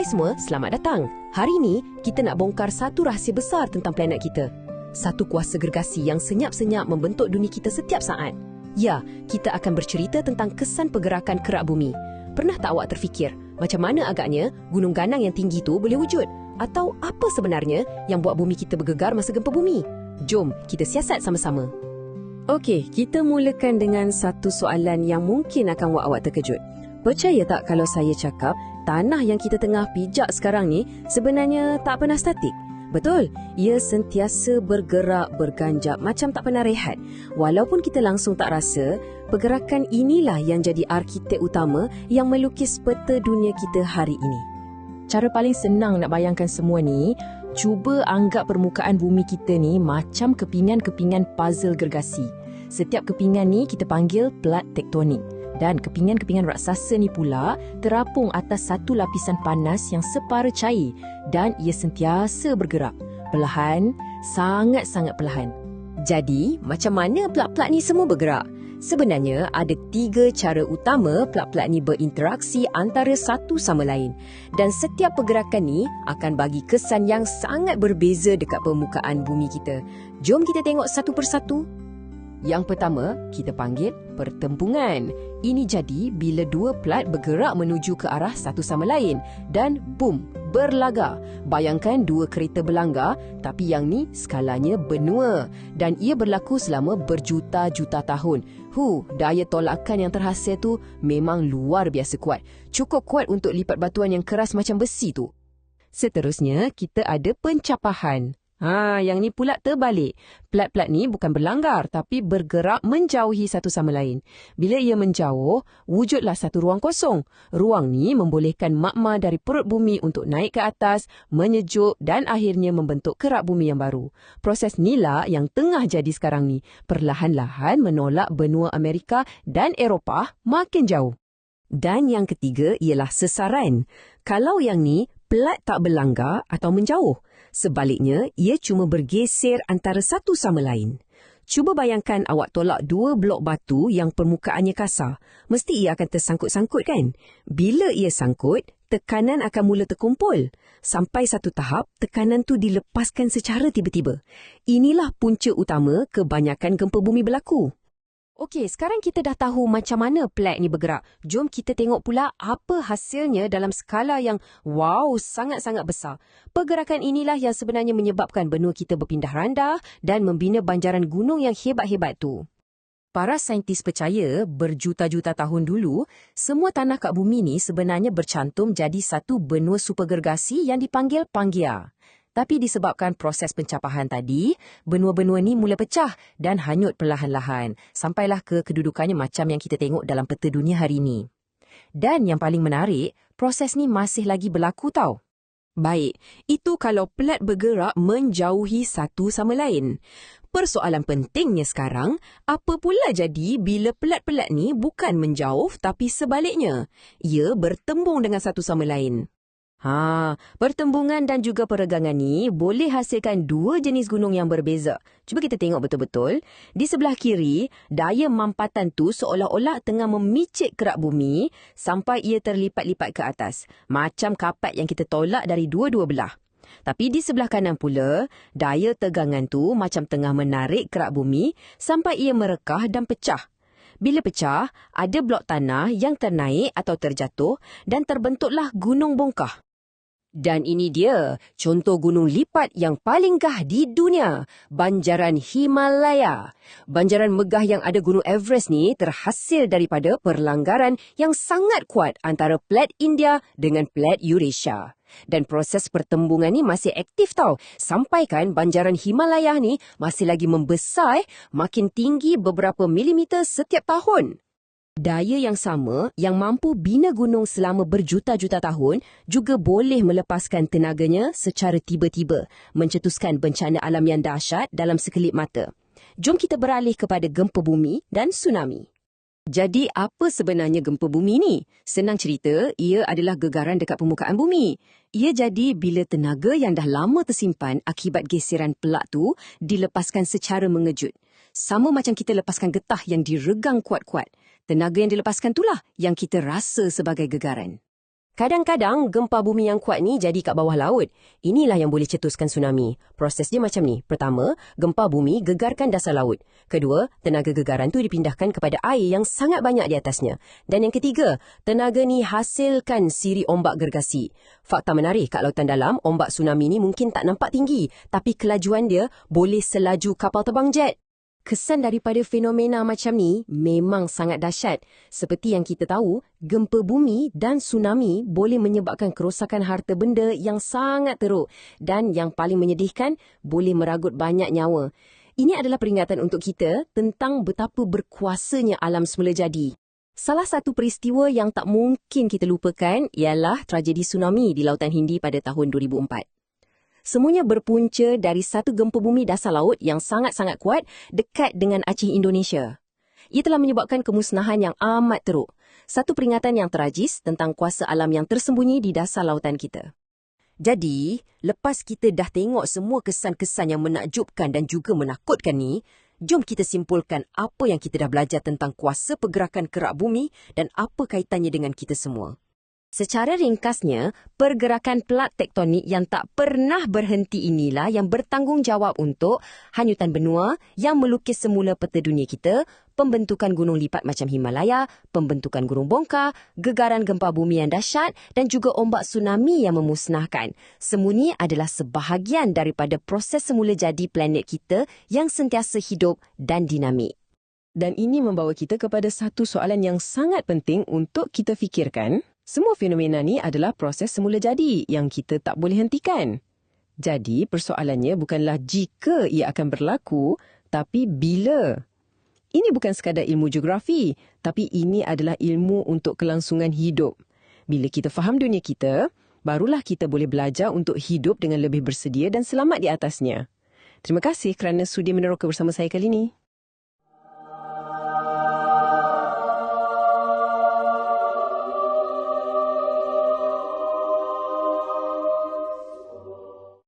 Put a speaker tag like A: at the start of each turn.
A: Hai semua, selamat datang. Hari ini, kita nak bongkar satu rahsia besar tentang planet kita. Satu kuasa gergasi yang senyap-senyap membentuk dunia kita setiap saat. Ya, kita akan bercerita tentang kesan pergerakan kerak bumi. Pernah tak awak terfikir, macam mana agaknya gunung ganang yang tinggi tu boleh wujud? Atau apa sebenarnya yang buat bumi kita bergegar masa gempa bumi? Jom, kita siasat sama-sama. Okey, kita mulakan dengan satu soalan yang mungkin akan buat awak terkejut. Percaya tak kalau saya cakap, tanah yang kita tengah pijak sekarang ni sebenarnya tak pernah statik? Betul, ia sentiasa bergerak, berganjak macam tak pernah rehat. Walaupun kita langsung tak rasa, pergerakan inilah yang jadi arkitek utama yang melukis peta dunia kita hari ini. Cara paling senang nak bayangkan semua ni, cuba anggap permukaan bumi kita ni macam kepingan-kepingan puzzle gergasi. Setiap kepingan ni kita panggil plat tektonik. Dan kepingan-kepingan raksasa ni pula terapung atas satu lapisan panas yang separa cair dan ia sentiasa bergerak. Perlahan, sangat-sangat perlahan. Jadi, macam mana plat-plat ni semua bergerak? Sebenarnya, ada 3 cara utama plat-plat ni berinteraksi antara satu sama lain. Dan setiap pergerakan ni akan bagi kesan yang sangat berbeza dekat permukaan bumi kita. Jom kita tengok satu persatu. Yang pertama, kita panggil pertempungan. Ini jadi bila dua plat bergerak menuju ke arah satu sama lain dan boom, berlaga. Bayangkan dua kereta berlanggar, tapi yang ni skalanya benua dan ia berlaku selama berjuta-juta tahun. Daya tolakan yang terhasil tu memang luar biasa kuat. Cukup kuat untuk lipat batuan yang keras macam besi tu. Seterusnya, kita ada pencapahan. Yang ni pula terbalik. Plat-plat ni bukan berlanggar tapi bergerak menjauhi satu sama lain. Bila ia menjauh, wujudlah satu ruang kosong. Ruang ni membolehkan magma dari perut bumi untuk naik ke atas, menyejuk dan akhirnya membentuk kerak bumi yang baru. Proses inilah yang tengah jadi sekarang ni. Perlahan-lahan menolak benua Amerika dan Eropah makin jauh. Dan yang ketiga ialah sesaran. Kalau yang ni, plat tak berlanggar atau menjauh. Sebaliknya, ia cuma bergeser antara satu sama lain. Cuba bayangkan awak tolak 2 blok batu yang permukaannya kasar. Mesti ia akan tersangkut-sangkut kan? Bila ia sangkut, tekanan akan mula terkumpul. Sampai satu tahap, tekanan tu dilepaskan secara tiba-tiba. Inilah punca utama kebanyakan gempa bumi berlaku. Okey, sekarang kita dah tahu macam mana plat ni bergerak. Jom kita tengok pula apa hasilnya dalam skala yang sangat-sangat besar. Pergerakan inilah yang sebenarnya menyebabkan benua kita berpindah randah dan membina banjaran gunung yang hebat-hebat tu. Para saintis percaya berjuta-juta tahun dulu, semua tanah kat bumi ni sebenarnya bercantum jadi satu benua supergergasi yang dipanggil Pangaea. Tapi disebabkan proses pencapahan tadi, benua-benua ni mula pecah dan hanyut perlahan-lahan. Sampailah ke kedudukannya macam yang kita tengok dalam peta dunia hari ini. Dan yang paling menarik, proses ni masih lagi berlaku tau. Baik, itu kalau plat bergerak menjauhi satu sama lain. Persoalan pentingnya sekarang, apa pula jadi bila plat-plat ni bukan menjauh tapi sebaliknya? Ia bertembung dengan satu sama lain. Pertembungan dan juga peregangan ni boleh hasilkan 2 jenis gunung yang berbeza. Cuba kita tengok betul-betul. Di sebelah kiri, daya mampatan tu seolah-olah tengah memicit kerak bumi sampai ia terlipat-lipat ke atas. Macam kapat yang kita tolak dari dua-dua belah. Tapi di sebelah kanan pula, daya tegangan tu macam tengah menarik kerak bumi sampai ia merekah dan pecah. Bila pecah, ada blok tanah yang ternaik atau terjatuh dan terbentuklah gunung bongkah. Dan ini dia, contoh gunung lipat yang paling gah di dunia, Banjaran Himalaya. Banjaran megah yang ada gunung Everest ni terhasil daripada perlanggaran yang sangat kuat antara plat India dengan plat Eurasia. Dan proses pertembungan ni masih aktif tau, sampaikan banjaran Himalaya ni masih lagi membesar, makin tinggi beberapa milimeter setiap tahun. Daya yang sama yang mampu bina gunung selama berjuta-juta tahun juga boleh melepaskan tenaganya secara tiba-tiba, mencetuskan bencana alam yang dahsyat dalam sekelip mata. Jom kita beralih kepada gempa bumi dan tsunami. Jadi apa sebenarnya gempa bumi ni? Senang cerita, ia adalah gegaran dekat permukaan bumi. Ia jadi bila tenaga yang dah lama tersimpan akibat geseran pelak tu dilepaskan secara mengejut. Sama macam kita lepaskan getah yang diregang kuat-kuat. Tenaga yang dilepaskan itulah yang kita rasa sebagai gegaran. Kadang-kadang gempa bumi yang kuat ni jadi kat bawah laut. Inilah yang boleh cetuskan tsunami. Proses dia macam ni. Pertama, gempa bumi gegarkan dasar laut. Kedua, tenaga gegaran tu dipindahkan kepada air yang sangat banyak di atasnya. Dan yang ketiga, tenaga ni hasilkan siri ombak gergasi. Fakta menarik, kat lautan dalam, ombak tsunami ni mungkin tak nampak tinggi, tapi kelajuan dia boleh selaju kapal terbang jet. Kesan daripada fenomena macam ni memang sangat dahsyat. Seperti yang kita tahu, gempa bumi dan tsunami boleh menyebabkan kerosakan harta benda yang sangat teruk dan yang paling menyedihkan, boleh meragut banyak nyawa. Ini adalah peringatan untuk kita tentang betapa berkuasanya alam semula jadi. Salah satu peristiwa yang tak mungkin kita lupakan ialah tragedi tsunami di Lautan Hindi pada tahun 2004. Semuanya berpunca dari satu gempa bumi dasar laut yang sangat-sangat kuat dekat dengan Aceh, Indonesia. Ia telah menyebabkan kemusnahan yang amat teruk. Satu peringatan yang tragis tentang kuasa alam yang tersembunyi di dasar lautan kita. Jadi, lepas kita dah tengok semua kesan-kesan yang menakjubkan dan juga menakutkan ni, jom kita simpulkan apa yang kita dah belajar tentang kuasa pergerakan kerak bumi dan apa kaitannya dengan kita semua. Secara ringkasnya, pergerakan plat tektonik yang tak pernah berhenti inilah yang bertanggungjawab untuk hanyutan benua yang melukis semula peta dunia kita, pembentukan gunung lipat macam Himalaya, pembentukan gunung bongkar, gegaran gempa bumi yang dahsyat dan juga ombak tsunami yang memusnahkan. Semua ini adalah sebahagian daripada proses semula jadi planet kita yang sentiasa hidup dan dinamik.
B: Dan ini membawa kita kepada satu soalan yang sangat penting untuk kita fikirkan. Semua fenomena ni adalah proses semula jadi yang kita tak boleh hentikan. Jadi persoalannya bukanlah jika ia akan berlaku, tapi bila. Ini bukan sekadar ilmu geografi, tapi ini adalah ilmu untuk kelangsungan hidup. Bila kita faham dunia kita, barulah kita boleh belajar untuk hidup dengan lebih bersedia dan selamat di atasnya. Terima kasih kerana sudi meneroka bersama saya kali ini.